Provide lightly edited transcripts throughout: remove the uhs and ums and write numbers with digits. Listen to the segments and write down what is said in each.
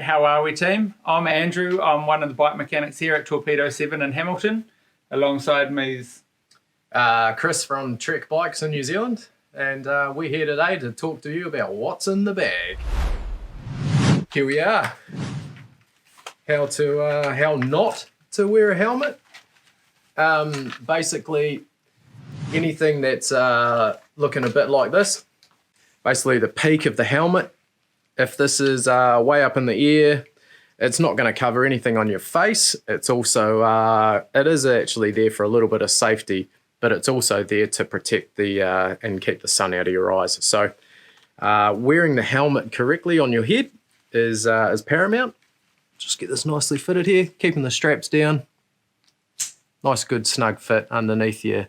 How are we, team? I'm Andrew. I'm one of the bike mechanics here at Torpedo 7 in Hamilton. Alongside me is Chris from Trek Bikes in New Zealand, and we're here today to talk to you about what's in the bag. Here we are. How not to wear a helmet. Basically, anything that's looking a bit like this. Basically, the peak of the helmet. If this is way up in the air, it's not going to cover anything on your face. It's also, it is actually there for a little bit of safety, but it's also there to protect and keep the sun out of your eyes. So wearing the helmet correctly on your head is paramount. Just get this nicely fitted here, keeping the straps down. Nice good snug fit underneath your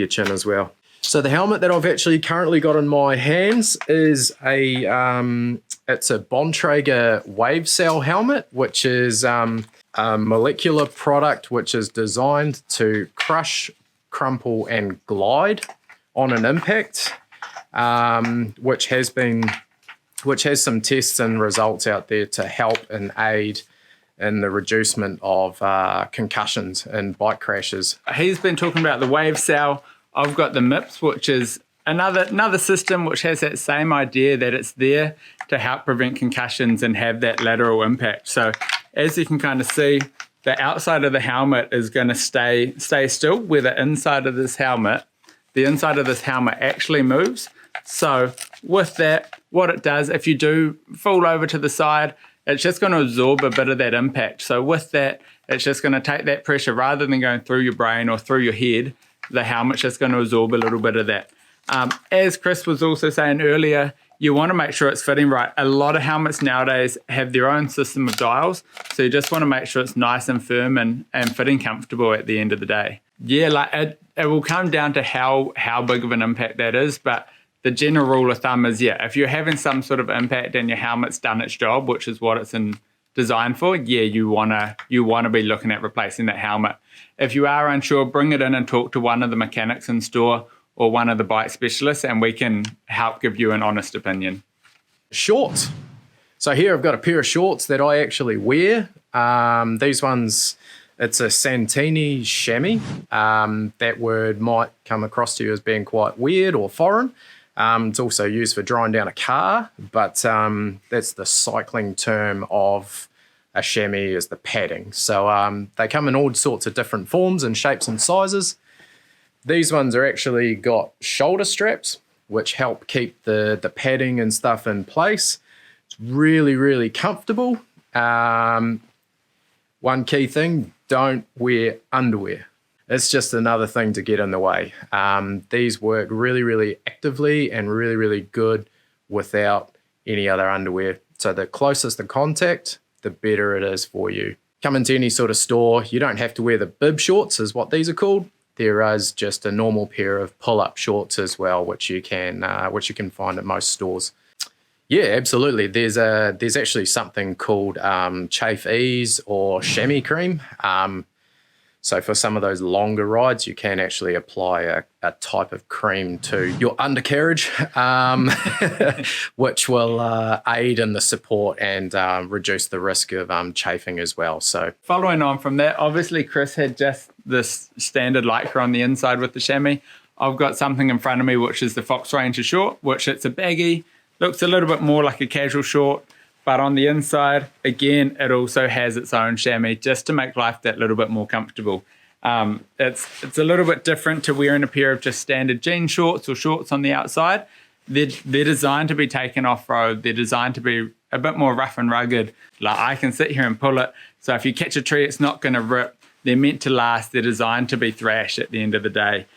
chin as well. So the helmet that I've actually currently got in my hands is it's a Bontrager wave cell helmet, which is a molecular product which is designed to crush, crumple and glide on an impact, which has some tests and results out there to help and aid in the reducement of concussions and bike crashes. He's been talking about the wave cell. I've got the MIPS, which is another system which has that same idea that it's there to help prevent concussions and have that lateral impact. So as you can kind of see, the outside of the helmet is going to stay still, where the inside of this helmet actually moves. So with that, what it does, if you do fall over to the side, it's just going to absorb a bit of that impact. So with that, it's just going to take that pressure rather than going through your brain or through your head. The helmet's just going to absorb a little bit of that. As Chris was also saying earlier, you want to make sure it's fitting right. A lot of helmets nowadays have their own system of dials, so you just want to make sure it's nice and firm and fitting comfortable at the end of the day. Yeah, like it will come down to how big of an impact that is, but the general rule of thumb is, yeah, if you're having some sort of impact and your helmet's done its job, which is what it's designed for, yeah, you wanna be looking at replacing that helmet. If you are unsure, bring it in and talk to one of the mechanics in store or one of the bike specialists, and we can help give you an honest opinion. Shorts. So here I've got a pair of shorts that I actually wear. These ones, it's a Santini chamois. That word might come across to you as being quite weird or foreign. It's also used for drying down a car, but that's the cycling term of a chamois, is the padding. So they come in all sorts of different forms and shapes and sizes. These ones are actually got shoulder straps, which help keep the padding and stuff in place. It's really, really comfortable. One key thing, don't wear underwear. It's just another thing to get in the way. These work really, really actively and really, really good without any other underwear. So the closest the contact, the better it is for you. Come into any sort of store, you don't have to wear the bib shorts, is what these are called. There is just a normal pair of pull-up shorts as well, which you can find at most stores. Yeah, absolutely. There's actually something called chafe ease or chamois cream. So for some of those longer rides, you can actually apply a type of cream to your undercarriage, which will aid in the support and reduce the risk of chafing as well. So following on from that, obviously Chris had just this standard lycra on the inside with the chamois. I've got something in front of me, which is the Fox Ranger short, which it's a baggy, looks a little bit more like a casual short. But on the inside, again, it also has its own chamois just to make life that little bit more comfortable. It's a little bit different to wearing a pair of just standard jean shorts or shorts on the outside. They're designed to be taken off-road. They're designed to be a bit more rough and rugged. Like I can sit here and pull it. So if you catch a tree, it's not going to rip. They're meant to last. They're designed to be thrashed at the end of the day.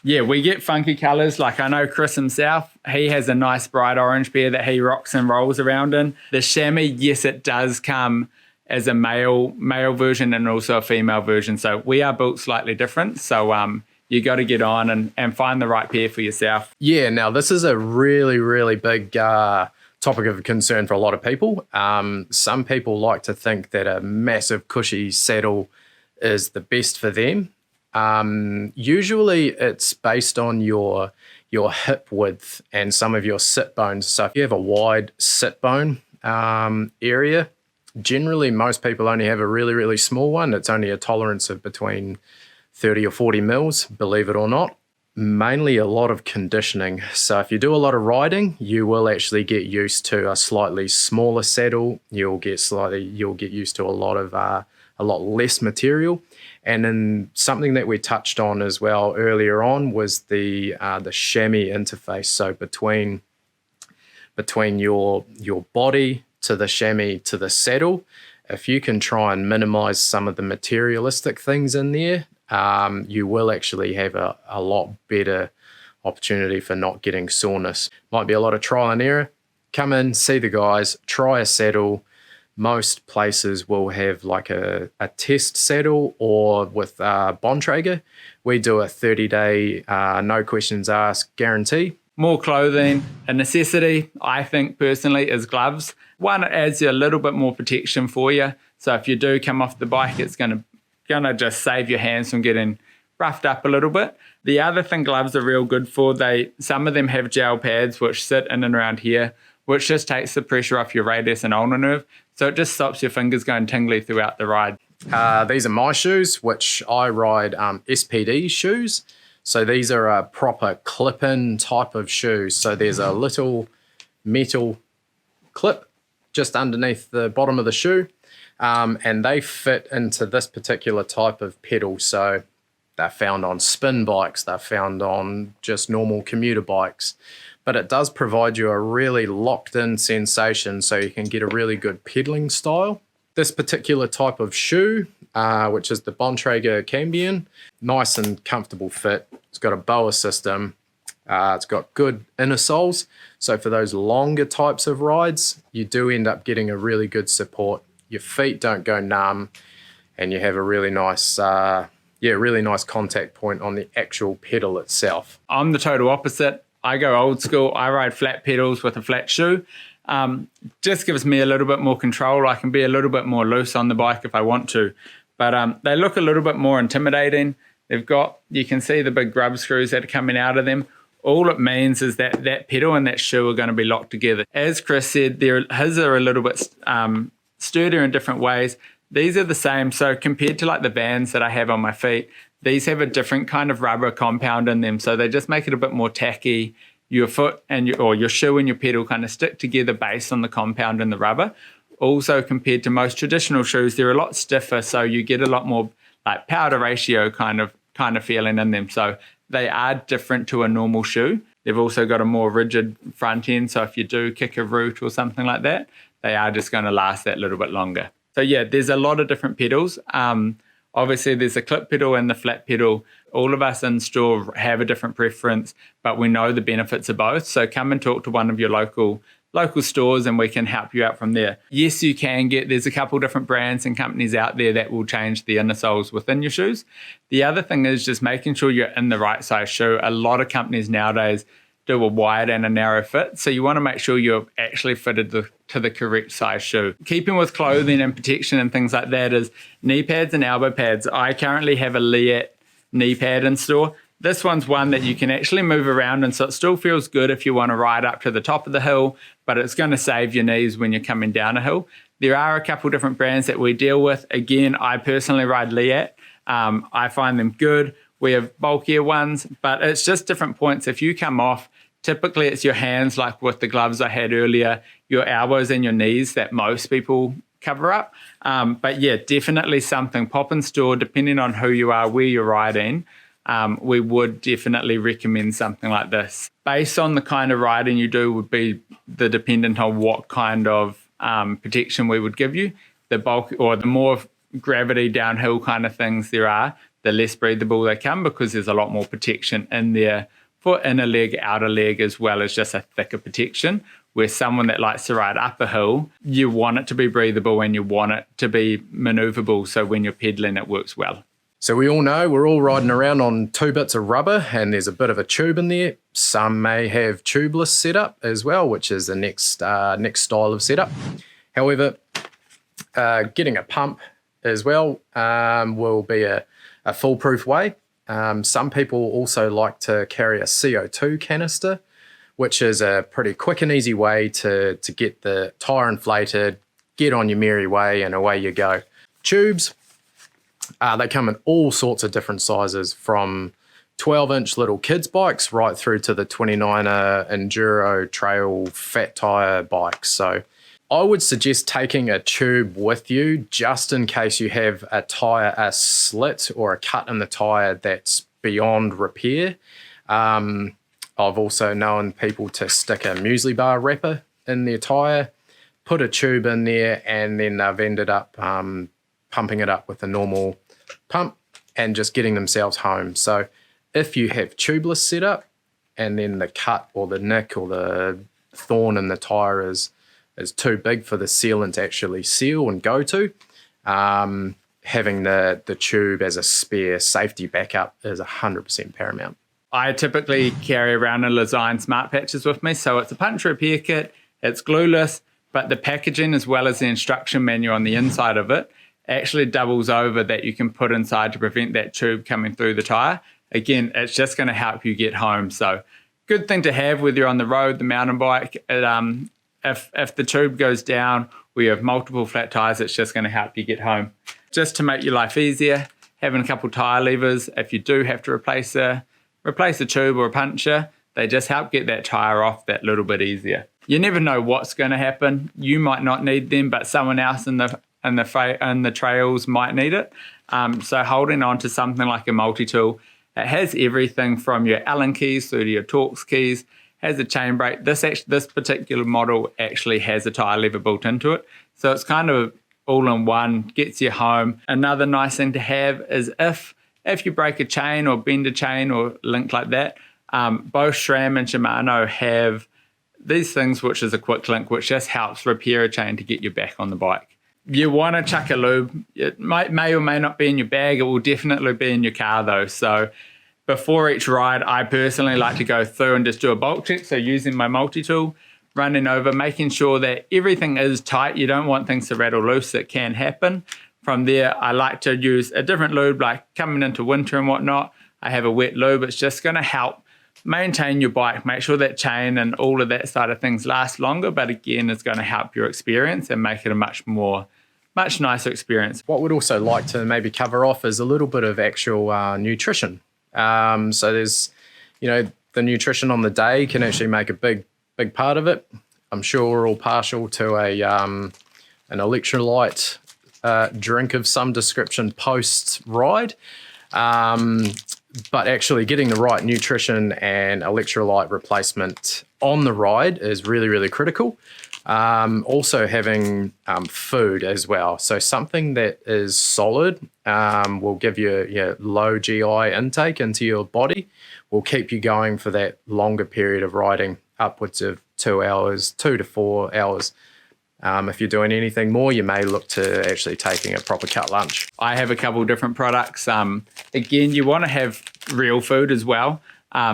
Yeah, we get funky colours. Like I know Chris himself, he has a nice bright orange pair that he rocks and rolls around in. The chamois, yes, it does come as a male version and also a female version. So we are built slightly different. So you got to get on and find the right pair for yourself. Yeah, now this is a really, really big topic of concern for a lot of people. Some people like to think that a massive cushy saddle is the best for them. Usually it's based on your hip width and some of your sit bones. So if you have a wide sit bone, area. Generally, most people only have a really, really small one. It's only a tolerance of between 30 or 40 mils, believe it or not. Mainly a lot of conditioning. So if you do a lot of riding, you will actually get used to a slightly smaller saddle. You'll get used to a lot less material. And then something that we touched on as well earlier on was the chamois interface. So between your body to the chamois to the saddle, if you can try and minimize some of the materialistic things in there, you will actually have a lot better opportunity for not getting soreness. Might be a lot of trial and error. Come in, see the guys, try a saddle. Most places will have like a test saddle, or with Bontrager, we do a 30-day no questions asked guarantee. More clothing, a necessity, I think personally, is gloves. One, it adds you a little bit more protection for you. So if you do come off the bike, it's gonna just save your hands from getting roughed up a little bit. The other thing gloves are real good for, some of them have gel pads which sit in and around here, which just takes the pressure off your radius and ulnar nerve. So it just stops your fingers going tingly throughout the ride. These are my shoes, which I ride SPD shoes. So these are a proper clip-in type of shoes. So there's a little metal clip just underneath the bottom of the shoe, and they fit into this particular type of pedal. So they're found on spin bikes, they're found on just normal commuter bikes, but it does provide you a really locked-in sensation, so you can get a really good pedaling style. This particular type of shoe, which is the Bontrager Cambion, nice and comfortable fit. It's got a BOA system. It's got good inner soles. So for those longer types of rides, you do end up getting a really good support. Your feet don't go numb, and you have a really nice, really nice contact point on the actual pedal itself. I'm the total opposite. I go old school. I ride flat pedals with a flat shoe. Just gives me a little bit more control. I can be a little bit more loose on the bike if I want to. But they look a little bit more intimidating. You can see the big grub screws that are coming out of them. All it means is that that pedal and that shoe are going to be locked together. As Chris said, his are a little bit sturdier in different ways. These are the same. So compared to like the Vans that I have on my feet, these have a different kind of rubber compound in them. So they just make it a bit more tacky. Your foot and your shoe and your pedal kind of stick together based on the compound in the rubber. Also, compared to most traditional shoes, they're a lot stiffer, so you get a lot more like powder ratio kind of feeling in them. So they are different to a normal shoe. They've also got a more rigid front end, so if you do kick a root or something like that, they are just going to last that little bit longer. So yeah, there's a lot of different pedals. Obviously, there's a clip pedal and the flat pedal. All of us in store have a different preference, but we know the benefits of both. So come and talk to one of your local stores and we can help you out from there. Yes, you can there's a couple different brands and companies out there that will change the inner soles within your shoes. The other thing is just making sure you're in the right size shoe. A lot of companies nowadays do a wide and a narrow fit. So you want to make sure you're actually fitted to the correct size shoe. Keeping with clothing and protection and things like that is knee pads and elbow pads. I currently have a Leat knee pad in store. This one's one that you can actually move around, and so it still feels good if you want to ride up to the top of the hill, but it's going to save your knees when you're coming down a hill. There are a couple different brands that we deal with. Again, I personally ride Leat. I find them good. We have bulkier ones, but it's just different points. If you come off, typically it's your hands, like with the gloves I had earlier, your elbows and your knees that most people cover up. But yeah, definitely something. Pop in store, depending on who you are, where you're riding. We would definitely recommend something like this. Based on the kind of riding you do would be the dependent on what kind of protection we would give you. The bulk or the more gravity downhill kind of things there are, the less breathable they come because there's a lot more protection in there for inner leg, outer leg, as well as just a thicker protection. Where someone that likes to ride up a hill, you want it to be breathable and you want it to be maneuverable so when you're pedaling it works well. So we all know we're all riding around on 2 bits of rubber and there's a bit of a tube in there. Some may have tubeless setup as well, which is the next style of setup. However, getting a pump as well will be a foolproof way. Some people also like to carry a CO2 canister which is a pretty quick and easy way to get the tyre inflated, get on your merry way, and away you go. Tubes, they come in all sorts of different sizes, from 12-inch little kids bikes right through to the 29er enduro trail fat tyre bikes. So I would suggest taking a tube with you just in case you have a slit or a cut in the tyre that's beyond repair. I've also known people to stick a muesli bar wrapper in their tyre, put a tube in there, and then they've ended up pumping it up with a normal pump and just getting themselves home. So if you have tubeless setup and then the cut or the nick or the thorn in the tyre is too big for the sealant to actually seal and go to, having the tube as a spare safety backup is 100% paramount. I typically carry around a Lesign Smart Patches with me. So it's a punch repair kit, it's glueless, but the packaging as well as the instruction manual on the inside of it actually doubles over that you can put inside to prevent that tube coming through the tyre. Again, it's just going to help you get home. So good thing to have whether you're on the road, the mountain bike. If the tube goes down or you have multiple flat tyres, it's just going to help you get home. Just to make your life easier, having a couple tyre levers, if you do have to replace a tube or a puncture, they just help get that tyre off that little bit easier. You never know what's going to happen. You might not need them, but someone else in the trails might need it. So holding on to something like a multi-tool, it has everything from your Allen keys through to your Torx keys, has a chain brake. This particular model actually has a tyre lever built into it. So it's kind of all in one, gets you home. Another nice thing to have is if you break a chain or bend a chain or link like that, both SRAM and Shimano have these things, which is a quick link, which just helps repair a chain to get you back on the bike. You want to chuck a lube. It may or may not be in your bag. It will definitely be in your car though. So before each ride, I personally like to go through and just do a bolt check. So using my multi-tool, running over, making sure that everything is tight. You don't want things to rattle loose. It can happen. From there, I like to use a different lube, like coming into winter and whatnot. I have a wet lube. It's just going to help maintain your bike, make sure that chain and all of that side of things last longer. But again, it's going to help your experience and make it a much nicer experience. What we'd also like to maybe cover off is a little bit of actual nutrition. So there's, the nutrition on the day can actually make a big part of it. I'm sure we're all partial to an electrolyte drink of some description post-ride. But actually getting the right nutrition and electrolyte replacement on the ride is really, really critical. Also having food as well. So something that is solid will give you low GI intake into your body, will keep you going for that longer period of riding, upwards of 2 hours, 2 to 4 hours. If you're doing anything more, you may look to actually taking a proper cut lunch. I have a couple of different products. Again, you want to have real food as well.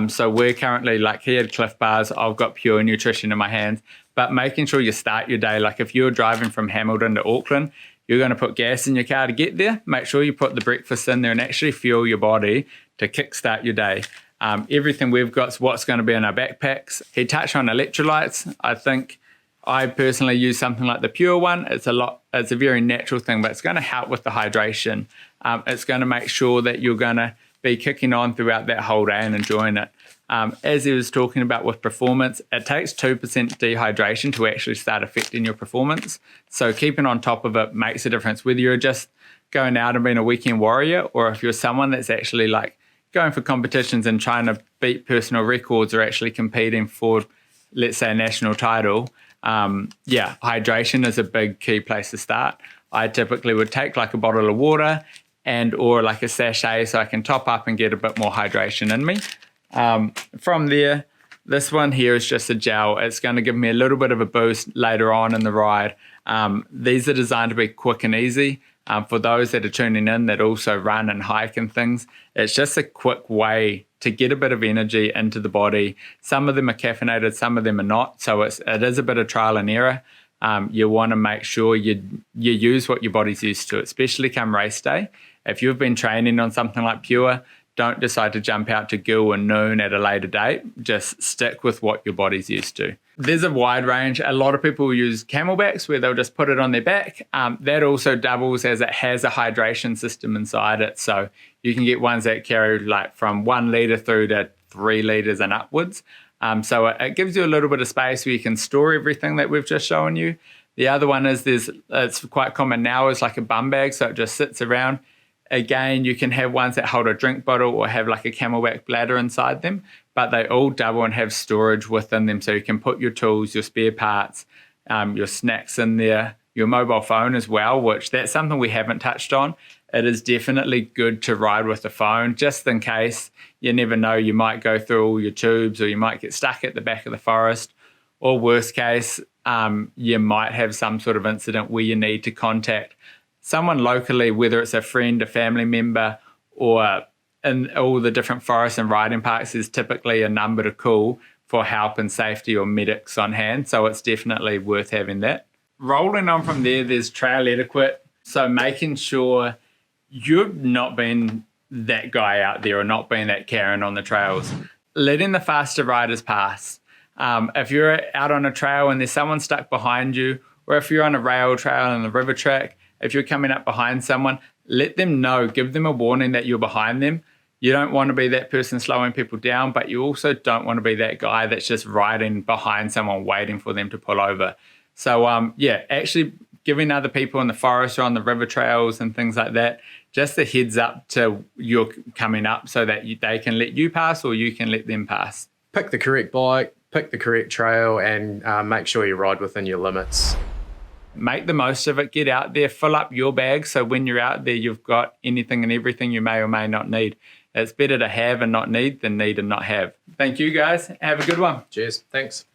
So we're currently, like he had Cliff Bars, I've got Pure Nutrition in my hands, but making sure you start your day. Like if you're driving from Hamilton to Auckland, you're going to put gas in your car to get there. Make sure you put the breakfast in there and actually fuel your body to kickstart your day. Everything we've got is what's going to be in our backpacks. He touched on electrolytes. I think I personally use something like the Pure one. It's a very natural thing, but it's going to help with the hydration. It's going to make sure that you're going to be kicking on throughout that whole day and enjoying it. As he was talking about with performance, it takes 2% dehydration to actually start affecting your performance. So keeping on top of it makes a difference, whether you're just going out and being a weekend warrior, or if you're someone that's actually like going for competitions and trying to beat personal records or actually competing for, let's say, a national title. Hydration is a big key place to start. I typically would take like a bottle of water or like a sachet so I can top up and get a bit more hydration in me. From there, this one here is just a gel. It's going to give me a little bit of a boost later on in the ride. These are designed to be quick and easy. For those that are tuning in that also run and hike and things, it's just a quick way to get a bit of energy into the body. Some of them are caffeinated, some of them are not. So it is a bit of trial and error. You want to make sure you use what your body's used to, especially come race day. If you've been training on something like Pure, don't decide to jump out to Gill and Noon at a later date. Just stick with what your body's used to. There's a wide range. A lot of people use camelbacks where they'll just put it on their back. That also doubles as it has a hydration system inside it. So you can get ones that carry like from 1 litre through to 3 litres and upwards. So it gives you a little bit of space where you can store everything that we've just shown you. The other one is it's quite common now, is like a bum bag, so it just sits around. Again, you can have ones that hold a drink bottle or have like a camelback bladder inside them, but they all double and have storage within them. So you can put your tools, your spare parts, your snacks in there, your mobile phone as well, which that's something we haven't touched on. It is definitely good to ride with the phone, just in case. You never know, you might go through all your tubes or you might get stuck at the back of the forest. Or worst case, you might have some sort of incident where you need to contact someone locally, whether it's a friend, a family member, or in all the different forests and riding parks, there's typically a number to call for help and safety or medics on hand. So it's definitely worth having that. Rolling on from there, there's trail etiquette. So making sure you've not been that guy out there or not being that Karen on the trails. Letting the faster riders pass. If you're out on a trail and there's someone stuck behind you, or if you're on a rail trail on the river track, if you're coming up behind someone, let them know, give them a warning that you're behind them. You don't want to be that person slowing people down, but you also don't want to be that guy that's just riding behind someone waiting for them to pull over. So actually giving other people in the forest or on the river trails and things like that, just a heads up to you're coming up so that they can let you pass or you can let them pass. Pick the correct bike, pick the correct trail, and make sure you ride within your limits. Make the most of it. Get out there, fill up your bag, so when you're out there, you've got anything and everything you may or may not need. It's better to have and not need than need and not have. Thank you, guys. Have a good one. Cheers. Thanks.